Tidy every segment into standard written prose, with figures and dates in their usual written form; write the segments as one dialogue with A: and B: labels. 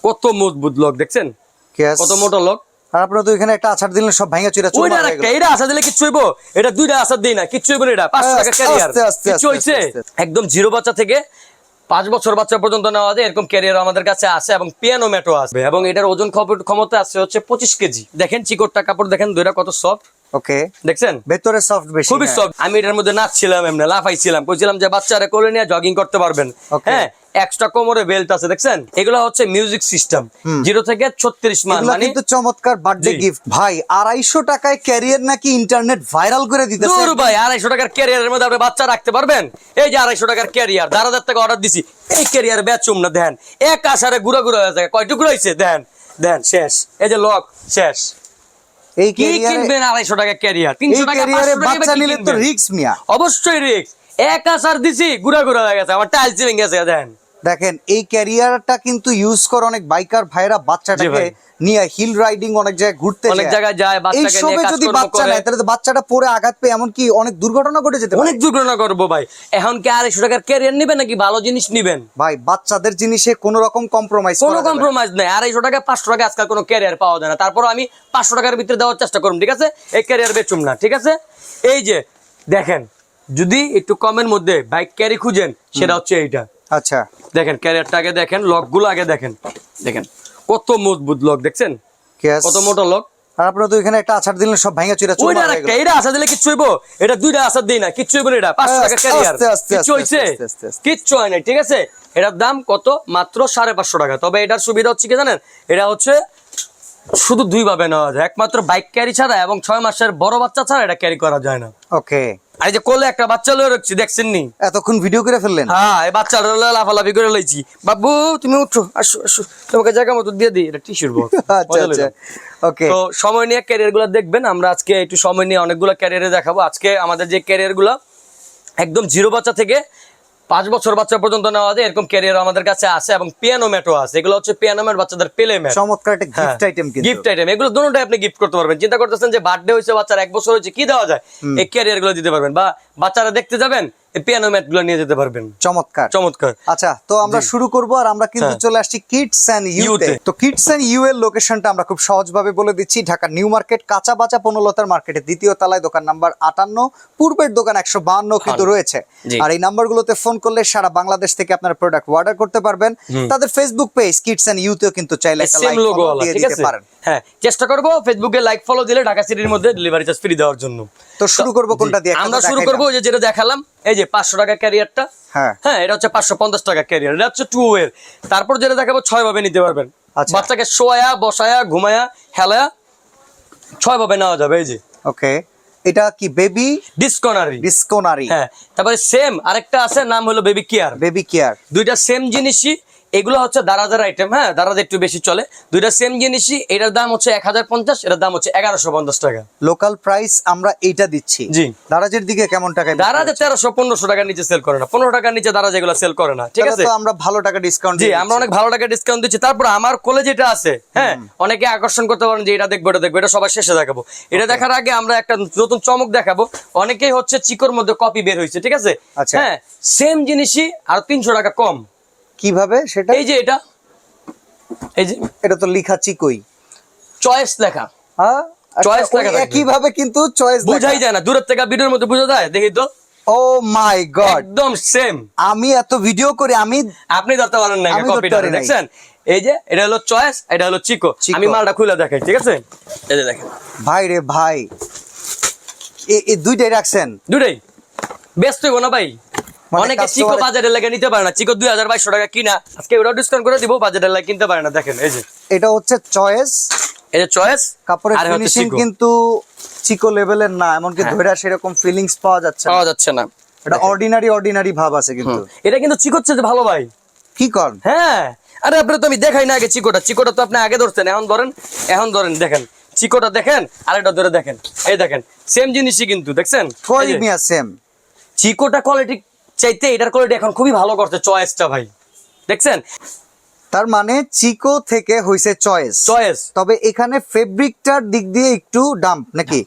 A: কত মজবুত লক দেখছেন,
B: Yes.
A: কত মোটা লক।
B: আর আপনারা তো এখানে একটা আছাড় দিলেন সব ভাঙা চুরা
A: ওইটা একটা, এটা আশা দিলে কিচ্ছু হইব, এটা দুইটা আশা দেই না, কিচ্ছু হইব না, এটা 500 টাকা ক্যারিয়ার কিচ্ছু হইছে। একদম জিরো বাচ্চা থেকে 5 বছর বাচ্চা পর্যন্ত নেওয়া যায় এরকম ক্যারিয়ার আমাদের কাছে আছে, এবং পিয়ানো ম্যাটও আছে, এবং এটার ওজন ক্ষমতা আছে হচ্ছে 25 কেজি। দেখেন চিকটটা কাপড় দেখেন, দুইটা কত সফট।
B: ওকে,
A: দেখছেন
B: ভেতরে সফট বেশি,
A: খুবই সফট। আমি এটার মধ্যে নাচছিলাম, এমনি লাফাইছিলাম, কইছিলাম যে বাচ্চারা কোলে নিয়ে জগিং করতে পারবেন। হ্যাঁ, এক্সট্রা কোমরে বেল্ট আছে দেখছেন। এগুলো হচ্ছে মিউজিক সিস্টেম 0 থেকে 36 মান,
B: মানে কিন্তু চমৎকার বার্থডে গিফট। ভাই 250 টাকায় ক্যারিয়ার নাকি ইন্টারনেট ভাইরাল করে দিতেছে।
A: দূর ভাই, 250 টাকার ক্যারিয়ারের মধ্যে আপনি বাচ্চা রাখতে পারবেন? এই যে 250 টাকার ক্যারিয়ার 1000 টাকা অর্ডার দিছি, এই ক্যারিয়ার বেচুম না। দেন এক আসারে গুড়া গুড়া হয়ে যায়, কয় টুকরো হইছে দেন দেন, শেষ। এই যে লক শেষ।
B: এই
A: কি
B: ক্যারিয়ারে
A: কিনবেন 250 টাকা ক্যারিয়ার? 300 টাকা 500 টাকা
B: বাচ্চা নিলে তো রিস্ক মিয়া।
A: অবশ্যই রিস্ক। এক আসার দিছি গুড়া গুড়া হয়ে গেছে, আমার টাইলস ভেঙে গেছে। দেন
B: দেখেন এই ক্যারিয়ারটা কিন্তু ইউজ করে অনেক বাইকার ভাইরা বাচ্চাটাকে নিয়ে হিল রাইডিং অনেক জায়গায় ঘুরতে যায়,
A: অনেক জায়গায় যায়, বাচ্চাকে নিয়ে কাজ
B: যদি বাচ্চা নেয় তাহলে তো বাচ্চাটা পড়ে আঘাত পেয়ে এমনকি অনেক দুর্ঘটনা ঘটে যেতে পারে।
A: অনেক দুর্ঘটনা করবো ভাই। এখন কি 250 টাকার ক্যারিয়ার নিবেন নাকি ভালো জিনিস নিবেন?
B: ভাই বাচ্চাদের জিনিসে কোনো রকম কম্প্রোমাইজ
A: কোনো কম্প্রোমাইজ নাই। 250 টাকা 500 টাকা আজকাল কোনো ক্যারিয়ার পাওয়া যায় না, তারপর আমি 500 টাকার ভিতরে দেওয়ার চেষ্টা করুন, ঠিক আছে? এই ক্যারিয়ার বেচুম না, ঠিক আছে? এই যে দেখেন, যদি একটু কমের মধ্যে বাইক ক্যারি খুঁজেন সেটা হচ্ছে এইটা।
B: আচ্ছা
A: দেখেন ক্যারিয়ারটা আগে দেখেন, লকগুলো আগে দেখেন, দেখেন কত মজবুত লক দেখছেন, কত মোটা লক।
B: আর আপনারা তো এখানে একটা আছাড় দিলেন সব ভাঙা চুরা
A: ওইটা একটা, এটা আশা দিলে কিচ্ছু হইব, এটা দুইটা আশা দেই না, কিচ্ছু হইব না, এটা 500 টাকা ক্যারিয়ার কিচ্ছু হইছে, কিচ্ছু হয় না, ঠিক আছে? এটার দাম কত? মাত্র 550 টাকা। তবে এটার সুবিধা হচ্ছে কি জানেন, এটা হচ্ছে শুধু 2 ভাবে নেওয়া যায়, একমাত্র বাইক ক্যারি ছাড়া এবং 6 মাসের বড় বাচ্চা ছাড়া এটা ক্যারি করা যায় না।
B: ওকে,
A: আর এই যে কোলে একটা বাচ্চা লয়ে রাখছি, দেখছেন নি?
B: এতক্ষণ ভিডিও করে ফেললেন।
A: হ্যাঁ, এই বাচ্চাটা লাফালাফি করে লইছি। বাবু তুমি উঠো, আসো আসো, তোমাকে জায়গা মতো দিয়ে দিই, এটা টিস্যুর বক্স।
B: আচ্ছা আচ্ছা, ওকে।
A: তো সময় নিয়ে ক্যারিয়ার গুলো দেখবেন, আমরা আজকে একটু সময় নিয়ে অনেকগুলো ক্যারিয়ারে দেখাবো। আজকে আমাদের যে ক্যারিয়ার গুলো একদম জিরো বাচ্চা থেকে 5 বছর বাচ্চা পর্যন্ত নেওয়া যায় এরকম ক্যারিয়ার আমাদের কাছে আছে, এবং পিয়ানো ম্যাটও আছে। এগুলো হচ্ছে পিয়ানো ম্যাট, বাচ্চাদের প্লে ম্যাট,
B: চমৎকার একটা গিফট আইটেম। কিন্তু
A: গিফট আইটেম এগুলো দুটোটাই আপনি গিফট করতে পারবেন। চিন্তা করতেছেন যে বার্থডে হয়েছে বাচ্চার, 1 বছর হয়েছে, কি দেওয়া যায়? এই ক্যারিয়ার গুলো দিতে পারবেন, বা বাচ্চারা দেখতে যাবেন এই পিয়ানো ম্যাট গুলো নিয়ে যেতে পারবেন।
B: চমৎকার
A: চমৎকার।
B: আচ্ছা, তো আমরা শুরু করব, আর আমরা কিন্তু চলে আসছি কিডস এন্ড ইউতে। তো কিডস এন্ড ইউ এর লোকেশনটা আমরা খুব সহজভাবে বলে দিচ্ছি। ঢাকা নিউ মার্কেট, কাঁচা বাচা পনলতার মার্কেটের 2য় তলায়, দোকান নাম্বার 58, পূর্বের দোকান 152 কিন্তু রয়েছে। আর এই নাম্বারগুলোতে ফোন করলে সারা বাংলাদেশ থেকে আপনারা প্রোডাক্ট অর্ডার করতে পারবেন। তাদের ফেসবুক পেজ কিডস এন্ড ইউতেও কিন্তু চাইলে একটা লাইক ফলো দিয়ে দিতে পারেন।
A: হ্যাঁ, চেষ্টা করব ফেসবুকে লাইক ফলো দিলে ঢাকা সিটির মধ্যে ডেলিভারি চার্জ ফ্রি দেওয়ার জন্য।
B: তো শুরু করব কোনটা দিয়ে?
A: আমরা শুরু করব যে যেটা দেখালাম, এই যে 500 টাকা ক্যারিয়ারটা। হ্যাঁ, এটা হচ্ছে 550 টাকা ক্যারিয়ার, এটা হচ্ছে 2 এর। তারপর যেটা দেখাবো 6 ভাবে নিতে পারবেন। বাচ্চাকে শোয়া, বসায়া, ঘুমায়া, হেলায়া 6 ভাবে নেওয়া যাবে। এই যে
B: ওকে, এটা কি বেবি ডিসকোনারি?
A: হ্যাঁ, তারপরে সেম আরেকটা আছে, নাম হলো বেবি কেয়ার। দুইটা সেম জিনিসই, এগুলো হচ্ছে দারাজের আইটেম। হ্যাঁ, দারাজ একটু বেশি চলে। দুইটা সেম জিনিসই, এটার দাম হচ্ছে 1050, এটার দাম হচ্ছে 1150 টাকা।
B: লোকাল প্রাইস আমরা এইটা দিচ্ছি।
A: জি,
B: দারাজের দিকে কেমন টাকায়?
A: দারাজে 1300-1500 টাকার নিচে সেল করে না, 15 টাকার নিচে দারাজ এগুলো সেল করে না, ঠিক আছে?
B: তো আমরা ভালো টাকা ডিসকাউন্ট
A: জি, আমরা অনেক ভালো টাকা ডিসকাউন্ট দিচ্ছি। তারপর আমার কোলে যেটা আছে, হ্যাঁ, অনেকে আকর্ষণ করতে পারেন যে এটা দেখবো, এটা দেখবো, এটা সবার শেষে দেখাবো। এটা দেখার আগে আমরা একটা নতুন চমক দেখাবো। অনেকেই হচ্ছে চিকোর মধ্যে কপি বের হয়েছে, ঠিক আছে? হ্যাঁ, সেম জিনিসই আর 300 টাকা কম।
B: কিভাবে সেটা? এই যে এটা তো লেখা চিকোই,
A: চয়েস লেখা।
B: হ্যাঁ, চয়েস লেখা, একইভাবে কিন্তু চয়েস
A: বুঝাই যায় না, দূরের থেকে ভিডিওর মধ্যে বোঝা যায়। দেখি তো।
B: ও মাই গড,
A: একদম সেম।
B: আমি এত ভিডিও করে
A: আপনি ধরতে পারেন না কপিটা, দেখছেন? এই যে এটা হলো চয়েস, এটা হলো চিকো। আমি মালটা খুলে দেখাই, ঠিক আছে? এই যে দেখেন
B: ভাই রে ভাই, এই দুইটাই রাখছেন?
A: দুইটাই ব্যস্ত হইব না ভাই। অনেকে চিকো বাজারের লাগে নিতে পারে না, চিকো 2200 টাকা কিনা, আজকে ওটাও ডিসকাউন্ট করে দিব, বাজারের লাগে কিনতে পারে না। দেখেন এই যে
B: এটা হচ্ছে চয়েস,
A: এই যে চয়েস।
B: কাপড়ের ফিনিশিং কিন্তু চিকো লেভেলের না, এমনকি ধইরা সেরকম ফিলিংস পাওয়া যাচ্ছে না। এটা অর্ডিনারি ভাব আছে, কিন্তু
A: এটা কিন্তু চিকোর চেয়ে ভালো ভাই।
B: কি কর?
A: হ্যাঁ, আরে আপনি তো আমি দেখাই না আগে চিকোটা তো আপনি আগে ধরছেন, এখন ধরেন, দেখেন চিকোটা দেখেন, আর এটা ধরে দেখেন, এই দেখেন সেম জিনিসই কিন্তু, দেখছেন?
B: কই মিয়া সেম।
A: চিকোটা কোয়ালিটি চাইতে এটার কোয়ালিটি এখন খুবই ভালো করছে চয়েসটা ভাই, দেখছেন?
B: তার মানে চিকো থেকে হইছে চয়েস।
A: তবে
B: এখানে ফেব্রিকটার দিক দিয়ে একটু ডাম্প নাকি?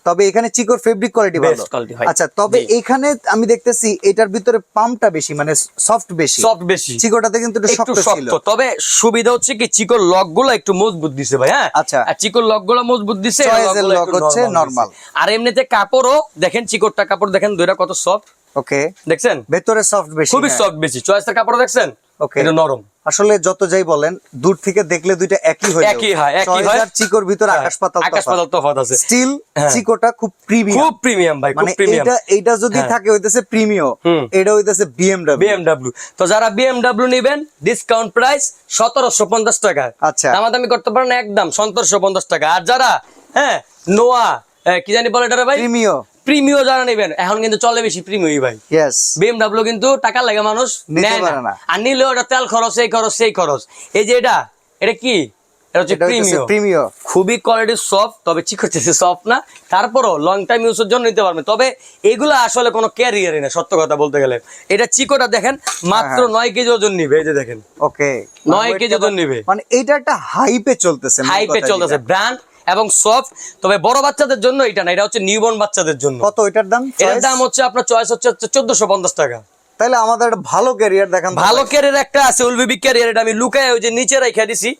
B: তবে এখানে চিকোর ফেব্রিক কোয়ালিটি ভালো।
A: Best quality হয়।
B: আচ্ছা, তবে
A: জি।
B: এখানে আমি দেখতেছি এটার ভিতরে পাম্পটা বেশি, মানে সফট বেশি।
A: সফট বেশি,
B: চিকোটাতে কিন্তু একটু
A: একটু
B: শক্ত ছিল।
A: শক্ত। তবে সুবিধা হচ্ছে কি চিকোর লক গুলো একটু মজবুত দিছে ভাই। হ্যাঁ,
B: আচ্ছা।
A: আর চিকোর লক গুলো মজবুত দিছে,
B: চয়েসের লক হচ্ছে নরমাল।
A: আর এমনিতে কাপড়ও দেখেন, চিকোরটা কাপড় দেখেন দুইটা কত সফট,
B: ওকে,
A: দেখছেন
B: ভেতরে সফট বেশি,
A: খুবই
B: হ্যাঁ।
A: সফট বেশি। চয়েসের কাপড় দেখছেন,
B: Okay.
A: এটা নরম।
B: আসলে যত যাই বলেন, দূর থেকে দেখলে দুইটা একই হয়,
A: একই হয়, একই হয়।
B: আর চিকোর ভিতর
A: হ্যাঁ,
B: আকাশ পাতাল
A: আকাশ পাতাল তফাৎ আছে।
B: স্টিল
A: হ্যাঁ।
B: চিকোটা খুব প্রিমিয়াম,
A: খুব প্রিমিয়াম ভাই, খুব
B: মানে
A: প্রিমিয়াম।
B: এইটা যদি
A: হ্যাঁ।
B: থাকে হইতেছে প্রিমিয়াম,
A: হুম।
B: এটা হইতেছে বিএমডব্লিউ।
A: বিএমডব্লিউ। তো যারা বিএমডব্লিউ নেবেন, ডিসকাউন্ট প্রাইস 1750 টাকা।
B: আচ্ছা।
A: দামাদামি করতে পারেন একদম 1750 টাকা। আর যারা হ্যাঁ নোয়া কি জানি বলে এটা ভাই,
B: প্রিমিয়াম,
A: প্রিমিও যারা নেবেন, এখন কিন্তু চলে বেশি প্রিমিয়ই ভাই।
B: ইয়েস।
A: বিএমডব্লিউ কিন্তু টাকা লাগে মানুষ
B: নিতে
A: নেয়
B: পারে না।
A: আর নিলেও এটা তেল খরচ, এই খরচ সেই খরচ। এই যে এটা কি, এটা হচ্ছে প্রিমিয়ম।
B: প্রিমিয়াম
A: খুবই কোয়ালিটি সফট, তবে চিকোতেছে সফট না, তারপরও লং টাইম ইউজের জন্য নিতে পারবেন। তবে এগুলো আসলে কোনো ক্যারিয়ারই না, সত্য কথা বলতে গেলে। এটা চিকোটা দেখেন মাত্র 9 কেজি ওজন নিবে, এই যে দেখেন
B: ওকে,
A: 9 কেজি ওজন নিবে।
B: মানে এটা একটা হাইপে চলতেছে,
A: হাইপে চলতেছে, ব্র্যান্ড এবং সফট। তবে বড় বাচ্চাদের জন্য এটা না, এটা হচ্ছে নিউবর্ন বাচ্চাদের জন্য।
B: কত এটার দাম?
A: এটার দাম হচ্ছে আপনার চয়েস হচ্ছে 1450 টাকা।
B: তাহলে আমাদের একটা ভালো ক্যারিয়ার দেখান তো
A: ভালো
B: ভাই।
A: ক্যারিয়ার একটা আছে, উলবেবি ক্যারিয়ার। এটা আমি লুকায় ওই যে নিচে রেখে দিছি,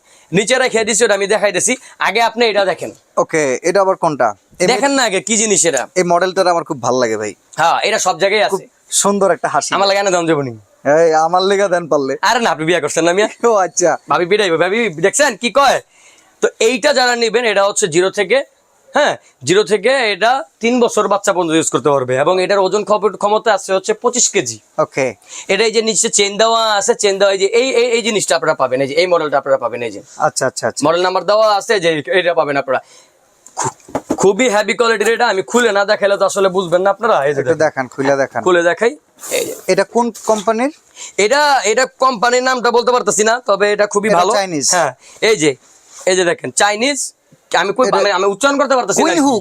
A: ওটা আমি দেখাই দিছি। আগে আপনি এটা দেখেন।
B: ওকে, এটা আবার কোনটা?
A: দেখেন না আগে কি জিনিস এটা।
B: এই মডেলটা আমার খুব ভালো লাগে ভাই,
A: হ্যাঁ, এটা সব জায়গায়
B: খুব
A: আছে।
B: সুন্দর একটা হাসি।
A: আমার লাগে না দাম যাবনি।
B: এই আমার লেগা দেন পারলে।
A: আরে না, আপনি বিয়ে করছেন না মিয়া?
B: ও আচ্ছা,
A: ভাবি পিটাইবে, ভাবি দেখছেন কি কয়। তো এইটা যারা নেবেন, এটা হচ্ছে 0 থেকে, হ্যাঁ 0 থেকে এটা 3 বছর বাচ্চা পর্যন্ত ইউজ করতে পারবে। এবং এটার ওজন ক্ষমতা আছে হচ্ছে 25 কেজি।
B: ওকে,
A: এটা এই যে নিচে চেন দেওয়া আছে, চেন দেওয়া, এই যে এই জিনিসটা আপনারা পাবেন, এই যে এই মডেলটা আপনারা পাবেন, এই যে
B: আচ্ছা আচ্ছা আচ্ছা।
A: মডেল নাম্বার দেওয়া আছে, যে এটা পাবেন আপনারা। খুবই হেভি কোয়ালিটির। এটা আমি খুলে না দেখাইলে তো আসলে বুঝবেন না আপনারা। এই যে
B: একটু দেখান, খুলে দেখান।
A: খুলে দেখাই। এই যে
B: এটা কোন কোম্পানির?
A: এটা কোম্পানির নামটা বলতে পারতেছি না, তবে এটা খুবই
B: এটা
A: ভালো।
B: চাইনিজ।
A: হ্যাঁ, এই যে দেখেন চাইনিজ। আমি আমি উচ্চারণ করতে পারতেছি না।
B: কুইনহু,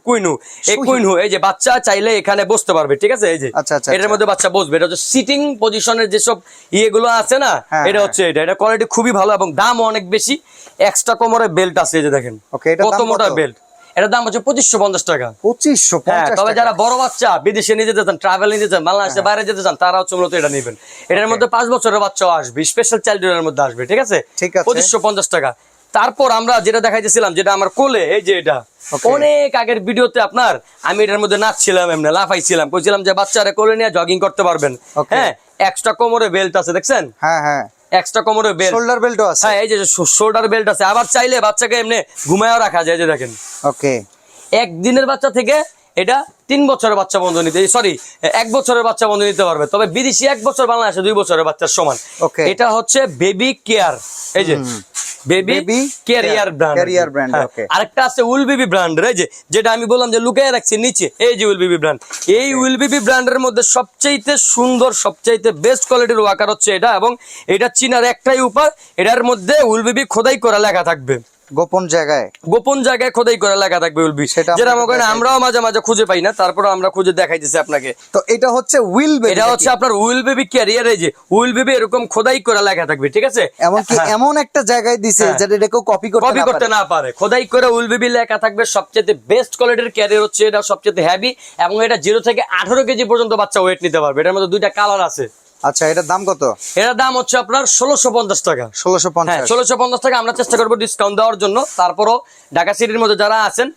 A: কুইনহু। এই কুইনহু, এই যে বাচ্চা চাইলে এখানে বসতে পারবে, ঠিক আছে? এই যে
B: আচ্ছা, আচ্ছা,
A: এটার মধ্যে বাচ্চা বসবে। এটা হচ্ছে সিটিং পজিশনের যেসব ইয়েগুলো আছে না,
B: হ্যাঁ,
A: এটা হচ্ছে এটা কোয়ালিটি খুবই ভালো এবং দাম অনেক বেশি। এক্সট্রা কোমরে বেল্ট আছে, এই যে দেখেন
B: ওকে, এটার
A: কত
B: দাম
A: মোটা
B: কত?
A: বেল্ট। এটার দাম হচ্ছে 2550 টাকা।
B: 2550
A: হ্যাঁ, তবে
B: টাকা।
A: যারা বড় বাচ্চা বিদেশে নিয়ে যেতে চান, ট্রাভেল নিয়ে যেতে চান, বাংলাদেশে বাইরে যেতে চান, তারা হচ্ছে মূলত এটা নেবেন। এটার মধ্যে 5 বছরের বাচ্চাও আসবে, স্পেশাল চাইল্ডের মধ্যে আসবে, ঠিক আছে?
B: ঠিক আছে।
A: 2550 টাকা। তারপর আমরা যেটা দেখাইতেছিলাম, যেটা আমার কোলে, এই যে এটা
B: Okay.
A: অনেক আগের ভিডিওতে আপনার আমি এটার মধ্যে নাচছিলাম, এমনি লাফাইছিলাম, কইছিলাম যে বাচ্চারা কোলে নিয়ে জগিং করতে পারবেন।
B: Okay.
A: হ্যাঁ, এক্সট্রা কোমরে বেল্ট আছে, দেখছেন?
B: হ্যাঁ হ্যাঁ,
A: এক্সট্রা কোমরে বেল্ট,
B: শোল্ডার বেল্টও আছে।
A: হ্যাঁ এই যে শোল্ডার বেল্ট আছে। আবার চাইলে বাচ্চাকে এমনি ঘুমায়ও রাখা যায়, যে দেখেন
B: ওকে,
A: 1 দিনের বাচ্চা থেকে এটা 3 বছরের বাচ্চা বন্ধ নিতে, সরি 1 বছরের বাচ্চা বন্ধ নিতে পারবে। তবে বিদেশি 1 বছর, বাংলাদেশে 2 বছরের বাচ্চার সমান।
B: Okay.
A: এটা হচ্ছে বেবি কেয়ার, এই যে baby
B: Baby
A: career
B: Care,
A: brand.
B: Carrier brand, okay.
A: আরেকটা আছে উল বেবি ব্র্যান্ড, এই যে যেটা আমি বললাম যে লুকিয়ে রাখছি নিচে, এই যে উল বেবি ব্র্যান্ড। এই উল বেবি ব্র্যান্ডের মধ্যে সবচাইতে সুন্দর, সবচাইতে বেস্ট কোয়ালিটির ওয়াকার হচ্ছে এটা। এবং এটা চীনার একটাই উপায়, এটার মধ্যে উল বেবি খোদাই করা লেখা থাকবে,
B: গোপন জায়গায়
A: খোদাই করা লেখা থাকবে উলবি,
B: সেটা
A: যেটা
B: আমাকে দেখাই
A: আমরাও মাঝে মাঝে খুঁজে পাই না, তারপরে আমরা খুঁজে দেখাই দিচ্ছি আপনাকে।
B: তো এটা হচ্ছে উইল বেবি,
A: এটা হচ্ছে আপনার উইল বেবি ক্যারিয়ার, এই যে উইল বেবি এরকম খোদাই করা লেখা থাকবে, ঠিক আছে?
B: এমনকি এমন একটা জায়গায় দিছে
A: হ্যাঁ।
B: যেটা এটাকেও কপি করতে না
A: না পারে, খোদাই করে উইল বেবি লেখা থাকবে। সবচেয়ে বেস্ট কোয়ালিটির ক্যারিয়ার হচ্ছে এটা, সবচেয়ে হেভি। এবং এটা 0 থেকে 18 কেজি পর্যন্ত বাচ্চা ওয়েট নিতে পারবে। এটার মধ্যে 2টা কালার আছে।
B: আচ্ছা, এটার দাম কত?
A: এটার দাম হচ্ছে আপনার 1650 টাকা।
B: 1650।
A: হ্যাঁ, 1650 টাকা। আমরা চেষ্টা করবো ডিসকাউন্ট দেওয়ার জন্য। তারপরও ঢাকা সিটির মধ্যে যারা আছেন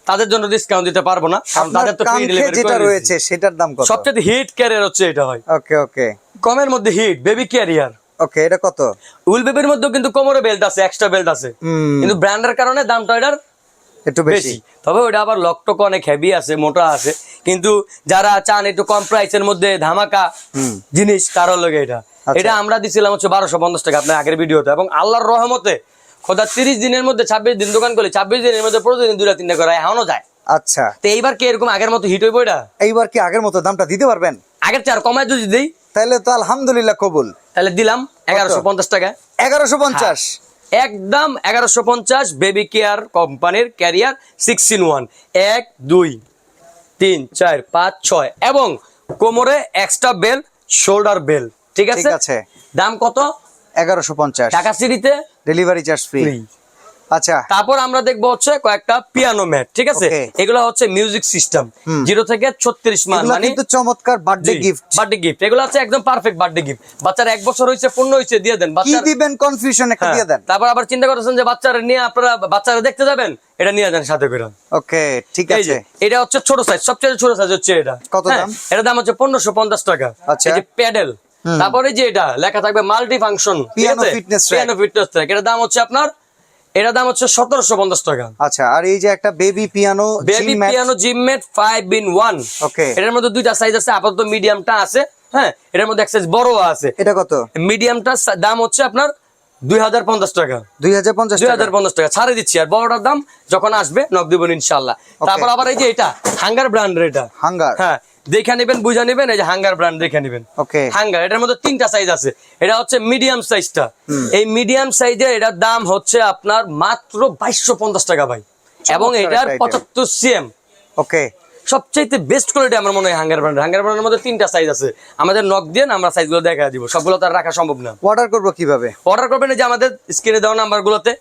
A: তাদের জন্য ডিসকাউন্ট দিতে পারবো না, কারণ তাদের তো ফ্রি ডেলিভারি
B: যেটা রয়েছে সেটার দাম কত?
A: সবচেয়ে হিট ক্যারিয়ার হচ্ছে এটা হয়।
B: ওকে ওকে
A: কমের মধ্যে হিট বেবি ক্যারিয়ার।
B: ওকে, এটা কত?
A: উইল বেবির মধ্যেও কিন্তু কোমরে বেল্ট আছে, এক্সট্রা বেল্ট আছে, কিন্তু ব্র্যান্ডের কারণে দামটা এটার
B: একটু বেশি।
A: বেশি। তবে ওটা আবার লকটক অনেক হেভি আছে, মোটা আছে। কিন্তু যারা চান একটু কম প্রাইসের মধ্যে ধামাকা জিনিস, তারও লগে এটা। এটা আমরা দিছিলাম হচ্ছে 1250 টাকা আপনার আগের ভিডিওতে। এবং আল্লাহর রহমতে খোদা 30 দিনের মধ্যে 26 দিন দোকান করলে 26 দিনের মধ্যে প্রতিদিন 2-3টা করে এখনো যায়।
B: আচ্ছা,
A: তো এইবার কি এরকম আগের মতো হিট হইব? এটা
B: এইবার কি আগের মতো দামটা দিতে পারবেন?
A: আগের চেয়ে আর কমায় যদি দিই
B: তাহলে তো আলহামদুলিল্লাহ কবুল।
A: তাহলে দিলাম 1150 টাকা।
B: 1150
A: একদম 1150। বেবি কেয়ার কোম্পানির ক্যারিয়ার 6-in-1, 1 2 3 4 5 6 এবং কোমরে এক্সট্রা বেল্ট, শোল্ডার বেল্ট, ঠিক আছে?
B: ঠিক আছে।
A: দাম কত?
B: 1150।
A: ঢাকা সিটিতে
B: ডেলিভারি চার্জ ফ্রি। আচ্ছা
A: তারপর আমরা দেখবো হচ্ছে কয়েকটা পিয়ানো ম্যাট, ঠিক আছে?
B: Okay.
A: এগুলো হচ্ছে মিউজিক সিস্টেম 0 থেকে 36 মান,
B: এগুলা
A: মানে
B: কিন্তু চমৎকার বার্থডে গিফট।
A: বার্থডে গিফট, এগুলো হচ্ছে একদম পারফেক্ট বার্থডে গিফট। বাচ্চার 1 বছর হয়েছে, পূর্ণ হয়েছে, দিয়ে দেন
B: কি
A: বাচ্চার।
B: দিবেন কনফিউশন একটা দিয়ে দেন।
A: তারপর আবার চিন্তা করতেছেন যে বাচ্চারা নিয়ে আপনারা বাচ্চারা দেখতে যাবেন, এটা নিয়ে যান সাথে করে।
B: ওকে ঠিক
A: এই যে
B: আছে।
A: এটা হচ্ছে ছোট সাইজ, সবচেয়ে ছোট সাইজ হচ্ছে এটা।
B: কত
A: হ্যাঁ,
B: দাম?
A: এটার দাম হচ্ছে 1550 টাকা।
B: আচ্ছা।
A: এই যে প্যাডেল, তারপরে যে এটা লেখা থাকবে multi function
B: Piano fitness track।
A: Piano fitness track, এটার দাম হচ্ছে আপনার, এটার দাম হচ্ছে 1750 টাকা।
B: আচ্ছা আর এই যে একটা baby piano
A: baby piano gym mat 5 in 1।
B: Okay
A: এটার মধ্যে দুইটা সাইজ আছে, আপাতত মিডিয়ামটা আছে। হ্যাঁ, এটার মধ্যে এক সাইজ বড় আছে।
B: এটা কত?
A: মিডিয়ামটা দাম হচ্ছে আপনার 2050 টাকা।
B: 2050 টাকা।
A: 2050 টাকা ছাড়ে দিচ্ছি, আর বড়টার দাম যখন আসবে নক দিবেন ইনশাআল্লাহ। তারপর আবার এই যে এটা হাঙ্গার ব্র্যান্ডের, এটা
B: হাঙ্গার।
A: হ্যাঁ দেখে নেবেন, বুঝা নেবেন, এই যে হাঙ্গার ব্র্যান্ড দেখে নেবেন।
B: ওকে
A: হাঙ্গার, এটার মধ্যে 3টা সাইজ আছে। এটা হচ্ছে মিডিয়াম সাইজটা। এই মিডিয়াম সাইজে এটার দাম হচ্ছে আপনার মাত্র 2250 টাকা ভাই, এবং এটার 75 cm।
B: ওকে
A: সবচেয়ে বেস্ট কোয়ালিটি আমার মনে হয় হাঙ্গার ব্র্যান্ড। হাঙ্গার ব্র্যান্ডের মধ্যে 3টা সাইজ আছে, আমাদের নক দিয়ে আমরা সাইজগুলো দেখা দিব, সবগুলো তো আর রাখা সম্ভব না।
B: অর্ডার করব কিভাবে?
A: অর্ডার করবেন এই যে আমাদের স্ক্রিনে দেওয়া নাম্বারগুলোতে,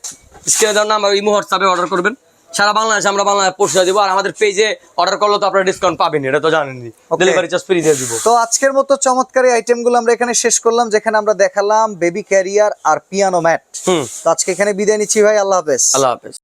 A: স্ক্রিনে দেওয়া নাম্বার ইমো হোয়াটসঅ্যাপে অর্ডার করবেন। সারা বাংলাদেশে আমরা বাংলাদেশে পৌঁছে দিব, আর আমাদের পেজে অর্ডার করলে তো আপনারা ডিসকাউন্ট পাবেন, এটা তো জানেনই, ডেলিভারি চার্জ ফ্রি দিয়ে দিব।
B: তো আজকের মতো চমৎকার এই আইটেমগুলো আমরা এখানে শেষ করলাম, যেখানে আমরা দেখালাম বেবি ক্যারিয়ার আর পিয়ানো ম্যাট। তো আজকে এখানে বিদায় নিচ্ছি ভাই, আল্লাহ হাফেজ।
A: আল্লাহ হাফেজ।